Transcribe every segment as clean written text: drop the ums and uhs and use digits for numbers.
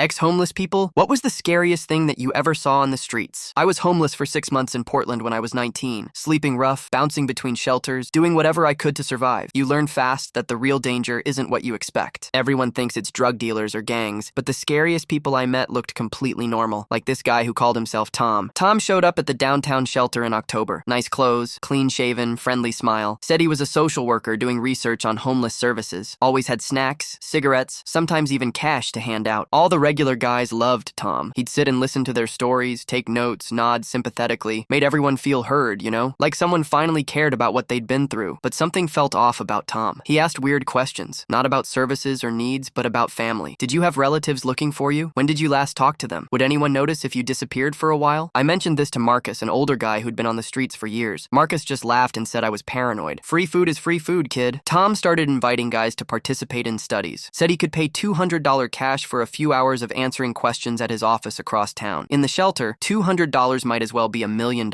Ex-homeless people? What was the scariest thing that you ever saw on the streets? I was homeless for 6 months in Portland when I was 19, sleeping rough, bouncing between shelters, doing whatever I could to survive. You learn fast that the real danger isn't what you expect. Everyone thinks it's drug dealers or gangs, but the scariest people I met looked completely normal, like this guy who called himself Tom. Tom showed up at the downtown shelter in October. Nice clothes, clean-shaven, friendly smile. Said he was a social worker doing research on homeless services. Always had snacks, cigarettes, sometimes even cash to hand out. All the regular guys loved Tom. He'd sit and listen to their stories, take notes, nod sympathetically, made everyone feel heard, you know? Like someone finally cared about what they'd been through. But something felt off about Tom. He asked weird questions, not about services or needs, but about family. Did you have relatives looking for you? When did you last talk to them? Would anyone notice if you disappeared for a while? I mentioned this to Marcus, an older guy who'd been on the streets for years. Marcus just laughed and said I was paranoid. Free food is free food, kid. Tom started inviting guys to participate in studies. Said he could pay $200 cash for a few hours of answering questions at his office across town. In the shelter, $200 might as well be $1 million.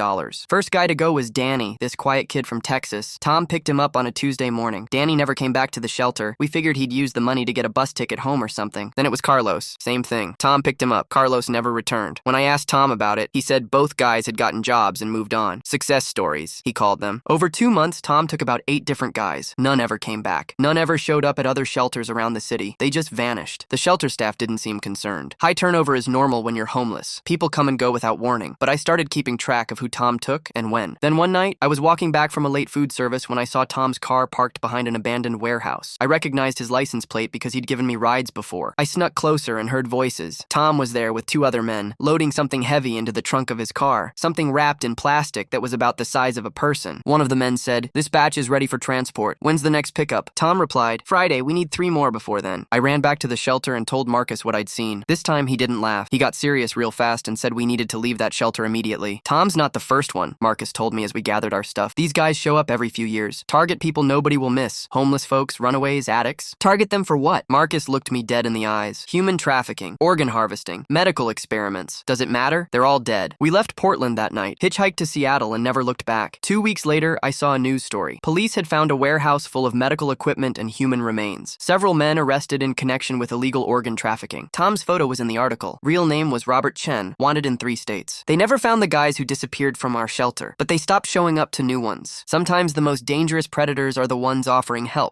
First guy to go was Danny, this quiet kid from Texas. Tom picked him up on a Tuesday morning. Danny never came back to the shelter. We figured he'd use the money to get a bus ticket home or something. Then it was Carlos. Same thing. Tom picked him up. Carlos never returned. When I asked Tom about it, he said both guys had gotten jobs and moved on. Success stories, he called them. Over 2 months, Tom took about 8 different guys. None ever came back. None ever showed up at other shelters around the city. They just vanished. The shelter staff didn't seem concerned. High turnover is normal when you're homeless. People come and go without warning. But I started keeping track of who Tom took and when. Then one night, I was walking back from a late food service when I saw Tom's car parked behind an abandoned warehouse. I recognized his license plate because he'd given me rides before. I snuck closer and heard voices. Tom was there with 2 other men, loading something heavy into the trunk of his car. Something wrapped in plastic that was about the size of a person. One of the men said, "This batch is ready for transport. When's the next pickup?" Tom replied, "Friday, we need 3 more before then." I ran back to the shelter and told Marcus what I'd seen. This time he didn't laugh. He got serious real fast and said we needed to leave that shelter immediately. "Tom's not the first one," Marcus told me as we gathered our stuff. "These guys show up every few years. Target people nobody will miss. Homeless folks, runaways, addicts. Target them for what?" Marcus looked me dead in the eyes. "Human trafficking, organ harvesting, medical experiments. Does it matter? They're all dead." We left Portland that night, hitchhiked to Seattle, and never looked back. 2 weeks later, I saw a news story. Police had found a warehouse full of medical equipment and human remains. Several men arrested in connection with illegal organ trafficking. Tom's photo was in the article. Real name was Robert Chen, wanted in 3 states. They never found the guys who disappeared from our shelter, but they stopped showing up to new ones. Sometimes the most dangerous predators are the ones offering help.